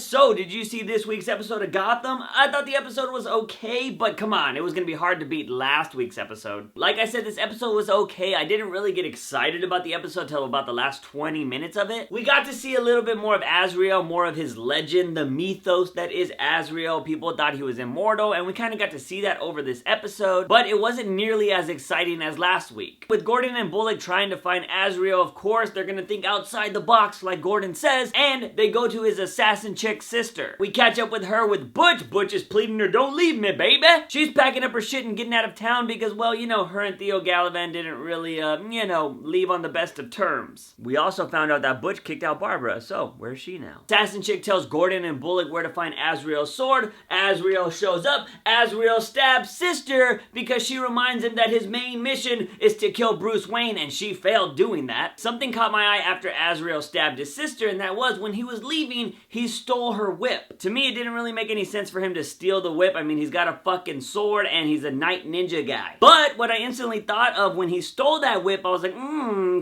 So, did you see this week's episode of Gotham? I thought the episode was okay, but come on, it was gonna be hard to beat last week's episode. Like I said, this episode was okay. I didn't really get excited about the episode until about the last 20 minutes of it. We got to see a little bit more of Azrael, more of his legend, the mythos that is Azrael. People thought he was immortal, and we kind of got to see that over this episode, but it wasn't nearly as exciting as last week. With Gordon and Bullock trying to find Azrael, of course, they're gonna think outside the box, like Gordon says, and they go to his assassin chick sister. We catch up with her with Butch. Butch is pleading her, don't leave me, baby. She's packing up her shit and getting out of town because, well, you know, her and Theo Gallivan didn't really, leave on the best of terms. We also found out that Butch kicked out Barbara, so where's she now? Assassin chick tells Gordon and Bullock where to find Azrael's sword. Azrael shows up. Azrael stabs sister because she reminds him that his main mission is to kill Bruce Wayne, and she failed doing that. Something caught my eye after Azrael stabbed his sister, and that was when he was leaving, he stole her whip. To me, it didn't really make any sense for him to steal the whip. I mean, he's got a fucking sword and he's a night ninja guy. But what I instantly thought of when he stole that whip, I was like,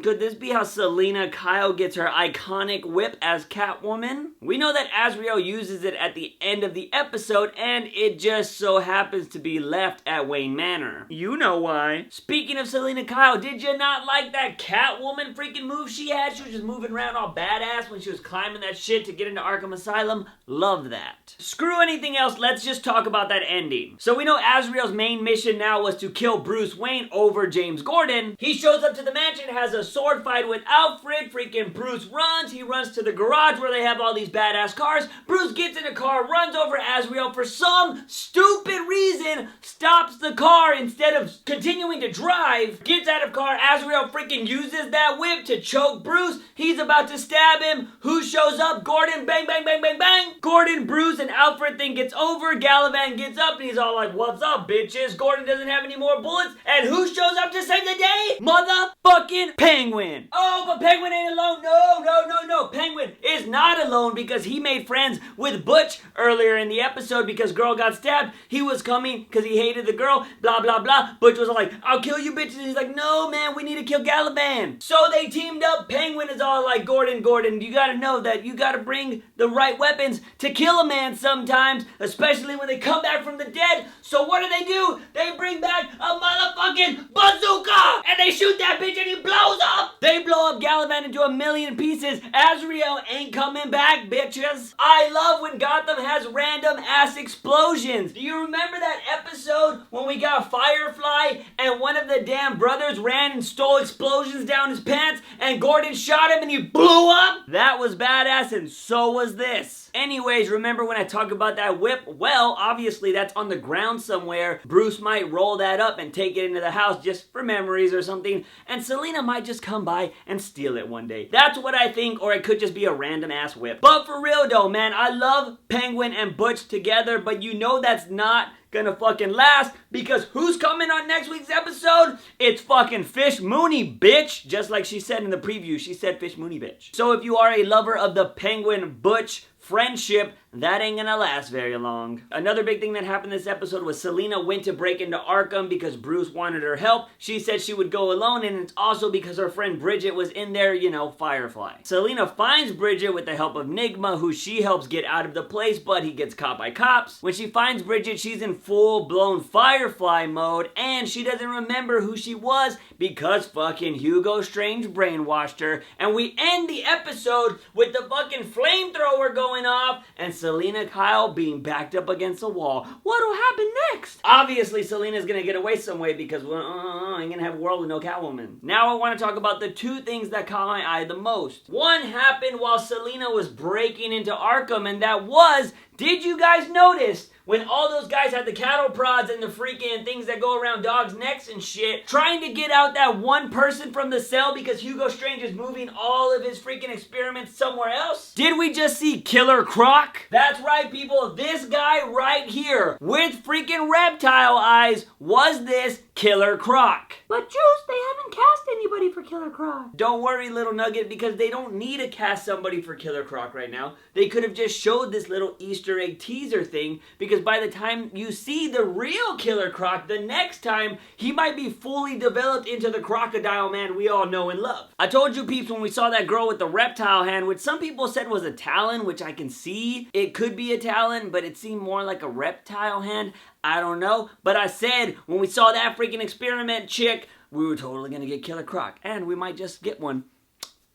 could this be how Selina Kyle gets her iconic whip as Catwoman? We know that Azrael uses it at the end of the episode, and it just so happens to be left at Wayne Manor. You know why. Speaking of Selina Kyle, did you not like that Catwoman freaking move she had? She was just moving around all badass when she was climbing that shit to get into Arkham Asylum. Love that. Screw anything else, let's just talk about that ending. So we know Azrael's main mission now was to kill Bruce Wayne over James Gordon. He shows up to the mansion, has a sword fight with Alfred. Freaking Bruce runs. He runs to the garage where they have all these badass cars. Bruce gets in a car, runs over Azrael for some stupid reason, stops the car instead of continuing to drive, gets out of car. Azrael freaking uses that whip to choke Bruce. He's about to stab him. Who shows up? Gordon. Bang, bang, bang, bang, bang. Gordon, Bruce, and Alfred think it's over. Gallivan gets up and he's all like, what's up, bitches? Gordon doesn't have any more bullets. And who shows up to save the day? Motherfucking Penguin. Oh, but Penguin ain't alone. No. Penguin is not alone because he made friends with Butch earlier in the episode because girl got stabbed. He was coming because he hated the girl. Blah, blah, blah. Butch was like, I'll kill you bitches. And he's like, no, man, we need to kill Gallivan. So they teamed up. Penguin is all like, Gordon, you gotta know that you gotta bring the right weapons to kill a man sometimes, especially when they come back from the dead. So what do? They bring back a motherfucking bazooka! And they shoot that bitch and he blows up! They blow up Gallivan into a million pieces. Azrael ain't coming back, bitches. I love when Gotham has random ass explosions. Do you remember that episode when we got Firefly and one of the damn brothers ran and stole explosions down his pants and Gordon shot him and he blew up? That was badass, and so was this. Anyways, remember when I talked about that whip? Well, obviously that's on the ground somewhere. Bruce might roll that up and take it into the house just for memories or something, and Selina might just come by and steal it one day. That's what I think, or it could just be a random ass whip. But for real though, man, I love Penguin and Butch together, but you know that's not gonna fucking last because who's coming on next week's episode? It's fucking Fish Mooney, bitch. Just like she said in the preview, she said Fish Mooney, bitch. So if you are a lover of the Penguin Butch friendship, that ain't gonna last very long. Another big thing that happened this episode was Selina went to break into Arkham because Bruce wanted her help. She said she would go alone, and it's also because her friend Bridget was in there, you know, Firefly. Selina finds Bridget with the help of Nigma, who she helps get out of the place, but he gets caught by cops. When she finds Bridget, she's in full-blown Firefly mode, and she doesn't remember who she was because fucking Hugo Strange brainwashed her. And we end the episode with the fucking flamethrower going off, and Selina Kyle being backed up against a wall. What'll happen next? Obviously, Selina's gonna get away some way because I'm gonna have a world with no Catwoman. Now I want to talk about the two things that caught my eye the most. One happened while Selina was breaking into Arkham, and that was, did you guys notice when all those guys had the cattle prods and the freaking things that go around dogs' necks and shit, trying to get out that one person from the cell because Hugo Strange is moving all of his freaking experiments somewhere else? Did we just see Killer Croc? That's right, people. This guy right here with freaking reptile eyes was this Killer Croc. But Juice, they haven't cast anybody somebody for Killer Croc. Don't worry, little nugget, because they don't need to cast somebody for Killer Croc right now. They could have just showed this little Easter egg teaser thing, because by the time you see the real Killer Croc, the next time, he might be fully developed into the crocodile man we all know and love. I told you peeps when we saw that girl with the reptile hand, which some people said was a talon, which I can see. It could be a talon, but it seemed more like a reptile hand. I don't know. But I said when we saw that freaking experiment chick, we were totally gonna get Killer Croc. And we might just get one.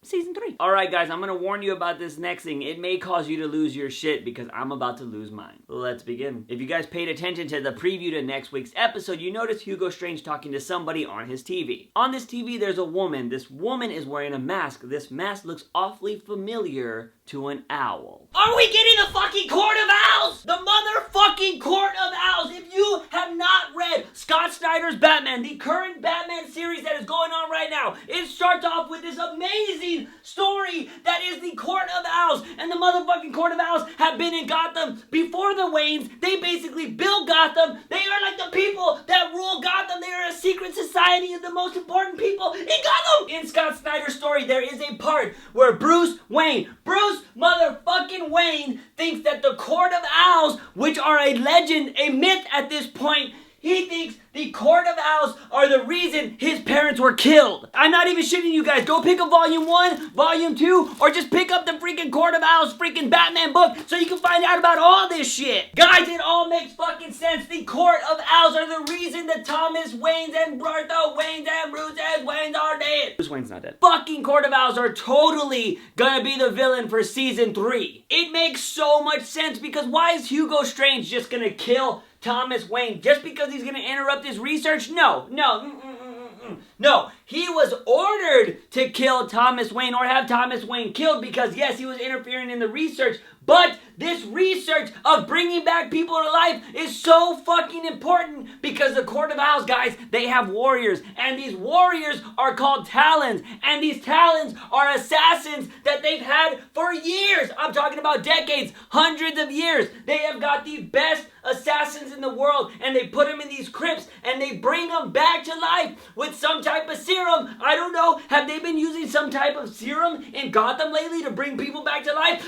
Season 3. Alright guys, I'm gonna warn you about this next thing. It may cause you to lose your shit because I'm about to lose mine. Let's begin. If you guys paid attention to the preview to next week's episode, you noticed Hugo Strange talking to somebody on his TV. On this TV, there's a woman. This woman is wearing a mask. This mask looks awfully familiar to an owl. Are we getting the fucking Court of Owls? The motherfucking Court of Owls! If you have not read Scott Snyder's Batman, the current Batman series that is going on right now, it starts off with this amazing story that is the Court of Owls. And the motherfucking Court of Owls have been in Gotham before the Waynes. They basically built Gotham. They are like the people that rule Gotham. They are a secret society of the most important people in Gotham. In Scott Snyder's story, there is a part where Bruce motherfucking Wayne thinks that the Court of Owls, which are a legend, a myth at this point, he thinks the Court of Owls are the reason his parents were killed. I'm not even shitting you guys. Go pick up Volume 1, Volume 2, or just pick up the freaking Court of Owls freaking Batman book so you can find out about all this shit. Guys, it all makes fucking sense. The Court of Owls are the reason that Thomas Waynes and Bertha Waynes and Bruce Waynes are dead. Bruce Wayne's not dead. Fucking Court of Owls are totally gonna be the villain for Season 3. It makes so much sense because why is Hugo Strange just gonna kill Thomas Wayne just because he's gonna interrupt his research? No. No, he was ordered to kill Thomas Wayne or have Thomas Wayne killed because yes, he was interfering in the research, but this research of bringing back people to life is so fucking important because the Court of Owls, guys, they have warriors, and these warriors are called Talons, and these Talons are assassins that they've had for years. I'm talking about decades, hundreds of years. They have got the best assassins in the world, and they put them in these crypts, and they bring them back to life with some type of serum. I don't know, have they been using some type of serum in Gotham lately to bring people back to life?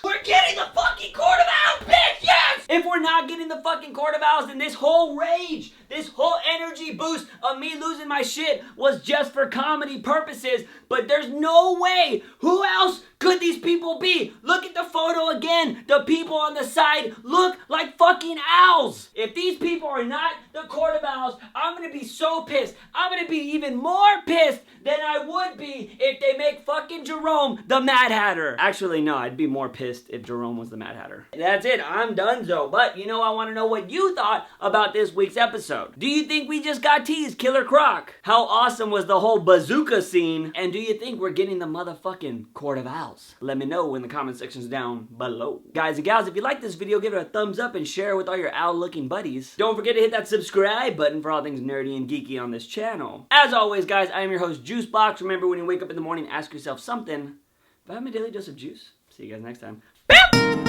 We're getting the fucking Court of Owls, bitch, yes! If we're not getting the fucking Court of Owls, then this whole rage, this whole energy boost of me losing my shit was just for comedy purposes, but there's no way. Who else could these people be? Look at the photo again. The people on the side look like fucking owls. If these people are not the Court of Owls, I'm gonna be so pissed. I'm gonna be even more pissed than I would be if they make fucking Jerome the Mad Hatter. Actually, no, I'd be more pissed if Jerome was the Mad Hatter. That's it, I'm donezo. But you know, I want to know what you thought about this week's episode. Do you think we just got teased Killer Croc? How awesome was the whole bazooka scene? And do you think we're getting the motherfucking Court of Owls? Let me know in the comment sections down below. Guys and gals, if you like this video, give it a thumbs up and share it with all your owl-looking buddies. Don't forget to hit that subscribe button for all things nerdy and geeky on this channel. As always, guys, I am your host, JUICEbox. Remember, when you wake up in the morning, ask yourself something. If I have my daily dose of juice. See you guys next time. Boop!